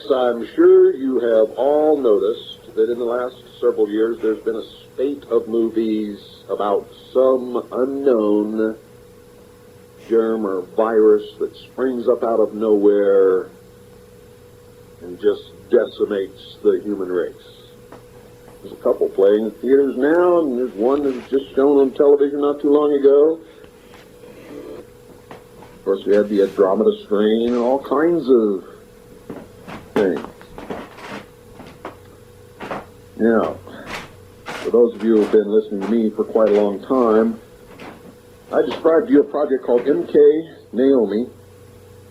Folks, I'm sure you have all noticed that in the last several years there's been a spate of movies about some unknown germ or virus that springs up out of nowhere and just decimates the human race. There's a couple playing in theaters now, and there's one that was just shown on television not too long ago. Of course, we had the Andromeda strain and all kinds of things. Now, for those of you who have been listening to me for quite a long time, I described to you a project called MK Naomi,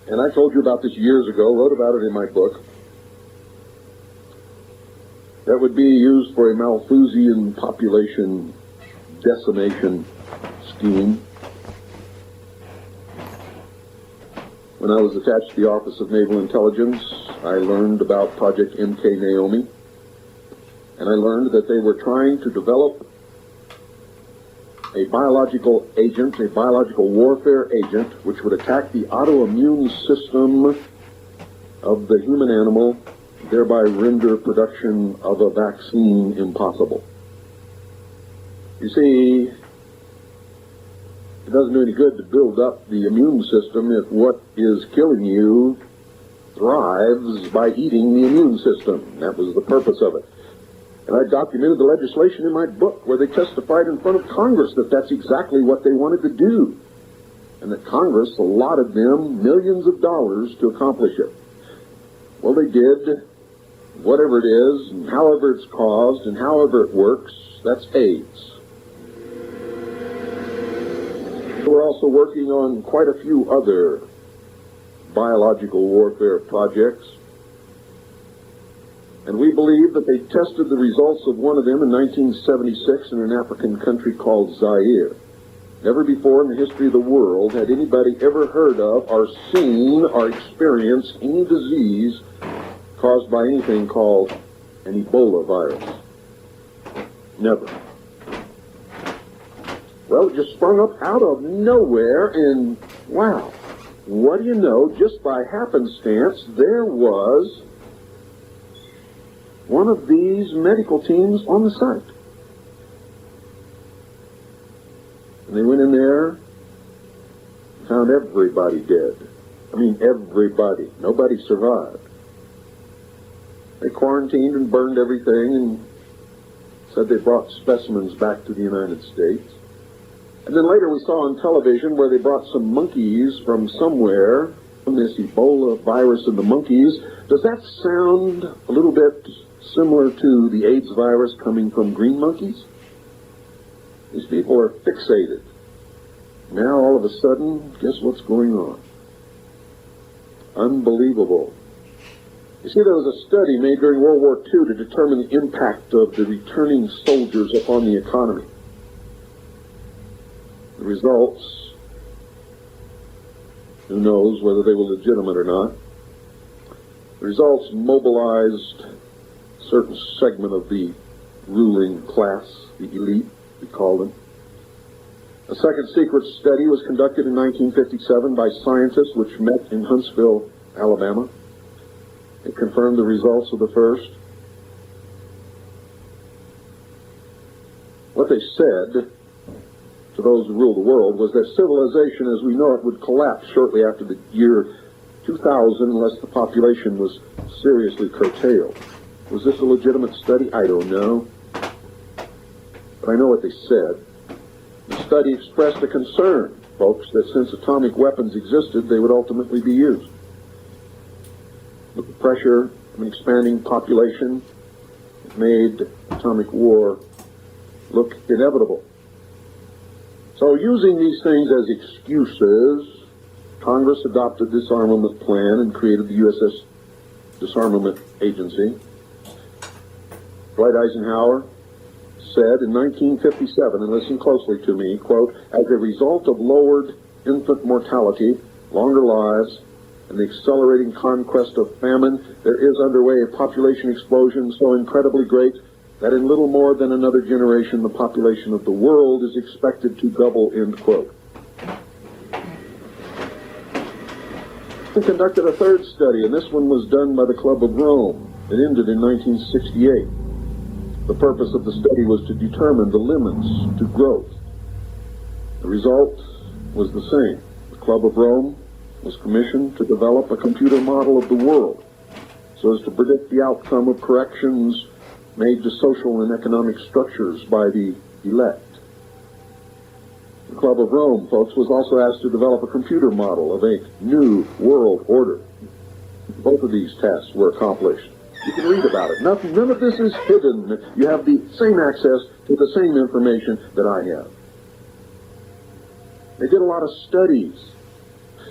and I told you about this years ago, wrote about it in my book. That would be used for a Malthusian population decimation scheme. When I was attached to the Office of Naval Intelligence, I learned about Project MK Naomi, and I learned that they were trying to develop a biological agent, a biological warfare agent, which would attack the autoimmune system of the human animal, thereby render production of a vaccine impossible. You see, it doesn't do any good to build up the immune system if what is killing you thrives by eating the immune system. That was the purpose of it. And I documented the legislation in my book where they testified in front of Congress that that's exactly what they wanted to do, and that Congress allotted them millions of dollars to accomplish it. Well, they did. Whatever it is, and however it's caused, and however it works, that's AIDS. We're also working on quite a few other biological warfare projects. And we believe that they tested the results of one of them in 1976 in an African country called Zaire. Never before in the history of the world had anybody ever heard of or seen or experienced any disease caused by anything called an Ebola virus. Never. Well, it just sprung up out of nowhere, and wow, what do you know, just by happenstance, there was one of these medical teams on the site. And they went in there, found everybody dead. I mean, everybody. Nobody survived. They quarantined and burned everything and said they brought specimens back to the United States. And then later we saw on television where they brought some monkeys from somewhere, from this Ebola virus in the monkeys. Does that sound a little bit similar to the AIDS virus coming from green monkeys? These people are fixated. Now all of a sudden, guess what's going on? Unbelievable. You see, there was a study made during World War II to determine the impact of the returning soldiers upon the economy. The results, who knows whether they were legitimate or not, the results mobilized a certain segment of the ruling class, the elite, we call them. A second secret study was conducted in 1957 by scientists which met in Huntsville, Alabama. It confirmed the results of the first. What they said to those who ruled the world was that civilization as we know it would collapse shortly after the year 2000 unless the population was seriously curtailed. Was this a legitimate study? I don't know. But I know what they said. The study expressed a concern, folks, that since atomic weapons existed, they would ultimately be used. With the pressure of an expanding population, it made atomic war look inevitable. So using these things as excuses, Congress adopted this armament plan and created the USS Disarmament Agency. Dwight Eisenhower said in 1957, and listen closely to me, quote, as a result of lowered infant mortality, longer lives, and the accelerating conquest of famine, there is underway a population explosion so incredibly great that in little more than another generation, the population of the world is expected to double, end quote. We conducted a third study, and this one was done by the Club of Rome. It ended in 1968. The purpose of the study was to determine the limits to growth. The result was the same. The Club of Rome was commissioned to develop a computer model of the world so as to predict the outcome of corrections made to social and economic structures by the elect. The Club of Rome, folks, was also asked to develop a computer model of a new world order. Both of these tasks were accomplished. You can read about it. None of this is hidden. You have the same access to the same information that I have. They did a lot of studies.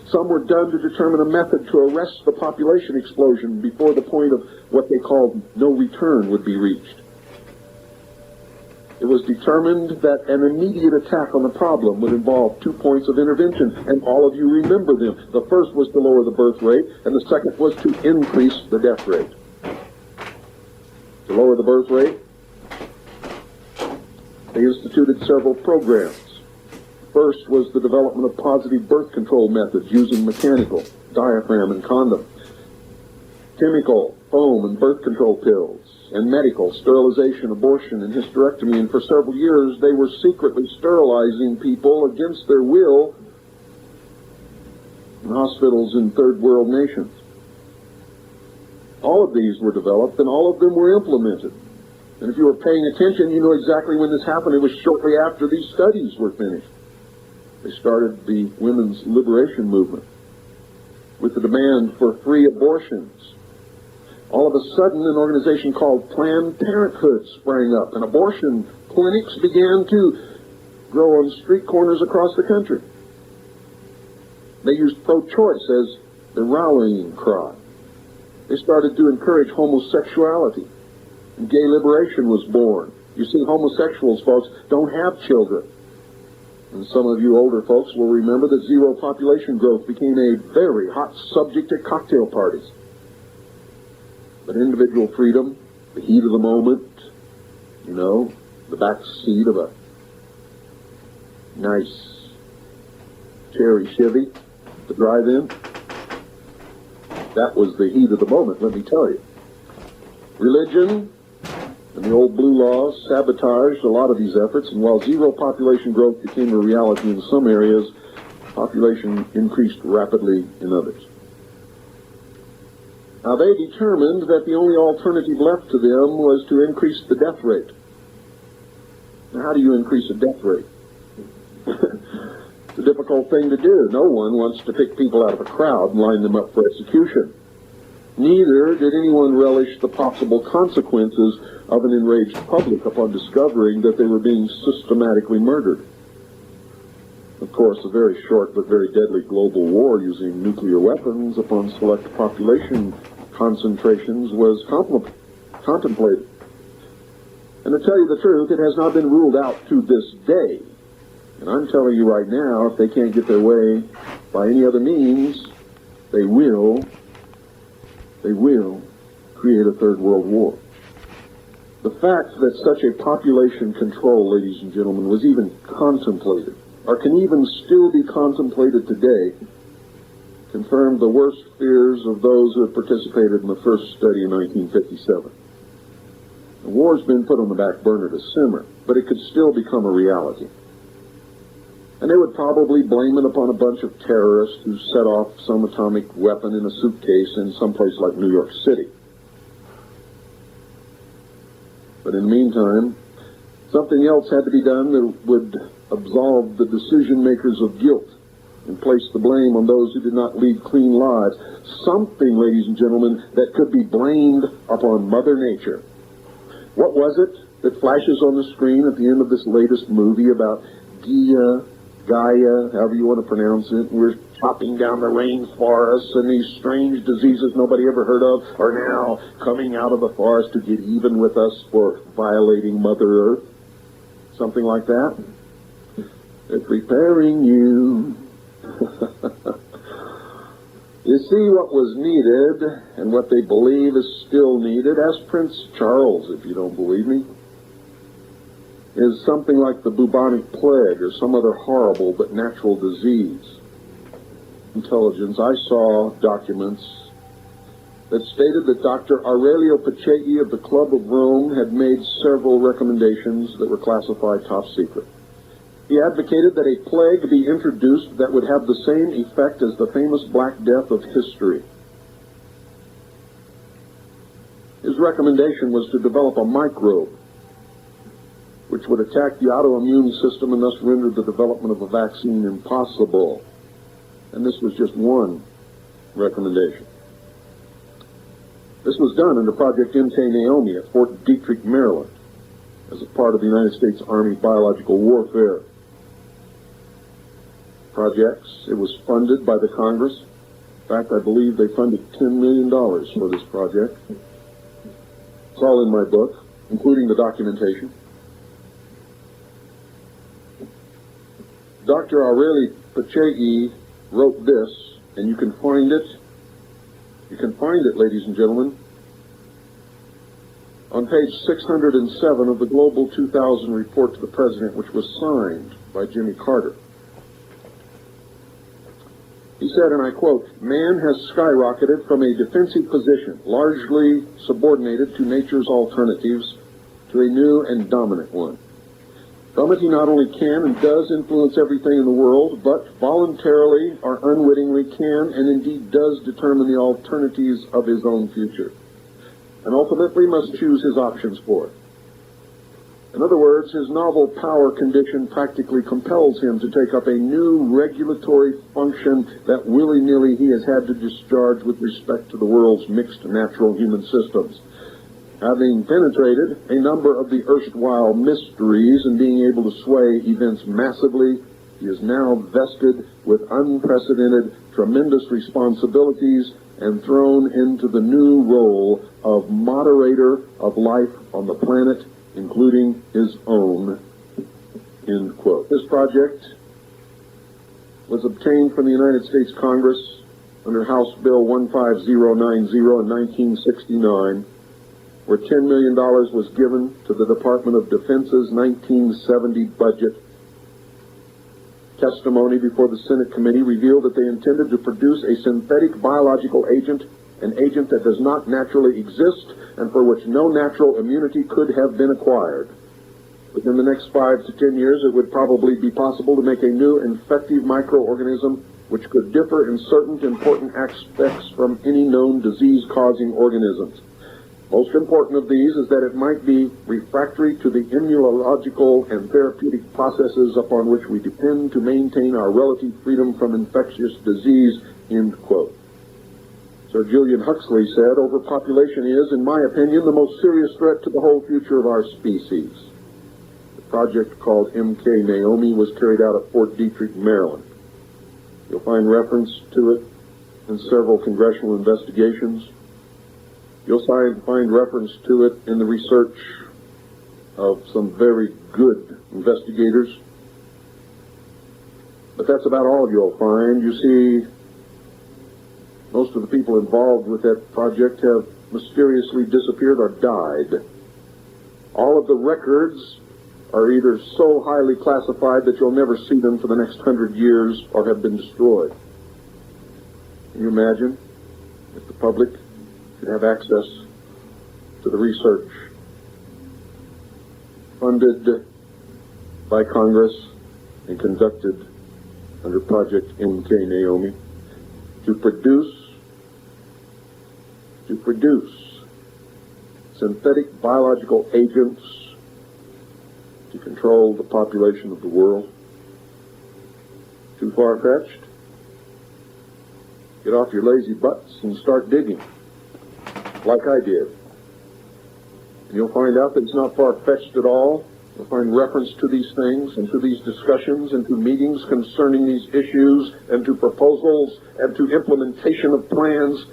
Some were done to determine a method to arrest the population explosion before the point of what they called no return would be reached. It was determined that an immediate attack on the problem would involve 2 points of intervention, and all of you remember them. The first was to lower the birth rate, and the second was to increase the death rate. To lower the birth rate, they instituted several programs. First was the development of positive birth control methods using mechanical, diaphragm, and condom, chemical, foam, and birth control pills, and medical, sterilization, abortion, and hysterectomy. And for several years, they were secretly sterilizing people against their will in hospitals in third world nations. All of these were developed, and all of them were implemented. And if you were paying attention, you know exactly when this happened. It was shortly after these studies were finished. They started the women's liberation movement with the demand for free abortions. All of a sudden, an organization called Planned Parenthood sprang up, and abortion clinics began to grow on street corners across the country. They used pro-choice as the rallying cry. They started to encourage homosexuality, and gay liberation was born. You see, homosexuals, folks, don't have children. And some of you older folks will remember that zero population growth became a very hot subject at cocktail parties. But individual freedom, the heat of the moment, you know, the back seat of a nice cherry Chevy to drive in, that was the heat of the moment, let me tell you. Religion and the old blue laws sabotaged a lot of these efforts, and while zero population growth became a reality in some areas, population increased rapidly in others. Now, they determined that the only alternative left to them was to increase the death rate. Now, how do you increase a death rate? It's a difficult thing to do. No one wants to pick people out of a crowd and line them up for execution. Neither did anyone relish the possible consequences of an enraged public upon discovering that they were being systematically murdered. Of course, a very short but very deadly global war using nuclear weapons upon select population concentrations was contemplated. And to tell you the truth, it has not been ruled out to this day. And I'm telling you right now, if they can't get their way by any other means, they will create a third world war. The fact that such a population control, ladies and gentlemen, was even contemplated, or can even still be contemplated today, confirmed the worst fears of those who had participated in the first study in 1957. The war's been put on the back burner to simmer, but it could still become a reality. And they would probably blame it upon a bunch of terrorists who set off some atomic weapon in a suitcase in some place like New York City. But in the meantime, something else had to be done that would absolve the decision makers of guilt and place the blame on those who did not lead clean lives. Something, ladies and gentlemen, that could be blamed upon Mother Nature. What was it that flashes on the screen at the end of this latest movie about Gaia, however you want to pronounce it? We're chopping down the rainforests, and these strange diseases nobody ever heard of are now coming out of the forest to get even with us for violating Mother Earth. Something like that. They're preparing you. You see, what was needed, and what they believe is still needed, ask Prince Charles if you don't believe me, is something like the bubonic plague or some other horrible but natural disease. intelligence, I saw documents that stated that Dr. Aurelio Pacelli of the Club of Rome had made several recommendations that were classified top secret. He advocated that a plague be introduced that would have the same effect as the famous Black Death of history. His recommendation was to develop a microbe which would attack the autoimmune system and thus render the development of a vaccine impossible. And this was just one recommendation. This was done under Project MK Naomi at Fort Detrick, Maryland, as a part of the United States Army biological warfare projects. It was funded by the Congress. In fact, I believe they funded $10 million for this project. It's all in my book, including the documentation. Dr. Aurelio Pacelli wrote this, and you can find it. You can find it, ladies and gentlemen, on page 607 of the Global 2000 report to the President, which was signed by Jimmy Carter. He said, and I quote, "Man has skyrocketed from a defensive position, largely subordinated to nature's alternatives, to a new and dominant one. From it he not only can and does influence everything in the world, but voluntarily or unwittingly can and indeed does determine the alternatives of his own future, and ultimately must choose his options for it. In other words, his novel power condition practically compels him to take up a new regulatory function that willy-nilly he has had to discharge with respect to the world's mixed natural human systems. Having penetrated a number of the erstwhile mysteries and being able to sway events massively, he is now vested with unprecedented, tremendous responsibilities and thrown into the new role of moderator of life on the planet, including his own," end quote. This project was obtained from the United States Congress under House Bill 15090 in 1969, where $10 million was given to the Department of Defense's 1970 budget. Testimony before the Senate committee revealed that they intended to produce a synthetic biological agent, an agent that does not naturally exist and for which no natural immunity could have been acquired. Within the next 5 to 10 years, it would probably be possible to make a new infective microorganism which could differ in certain important aspects from any known disease-causing organisms. Most important of these is that it might be refractory to the immunological and therapeutic processes upon which we depend to maintain our relative freedom from infectious disease, end quote. Sir Julian Huxley said, "Overpopulation is, in my opinion, the most serious threat to the whole future of our species." The project called MK Naomi was carried out at Fort Detrick, Maryland. You'll find reference to it in several congressional investigations. You'll find reference to it in the research of some very good investigators. But that's about all you'll find. You see, most of the people involved with that project have mysteriously disappeared or died. All of the records are either so highly classified that you'll never see them for the next 100 years or have been destroyed. Can you imagine if the public could have access to the research funded by Congress and conducted under Project MK Naomi to produce synthetic biological agents to control the population of the world? Too far-fetched? Get off your lazy butts and start digging, like I did. And you'll find out that it's not far-fetched at all. You'll find reference to these things and to these discussions and to meetings concerning these issues and to proposals and to implementation of plans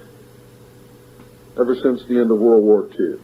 ever since the end of World War II.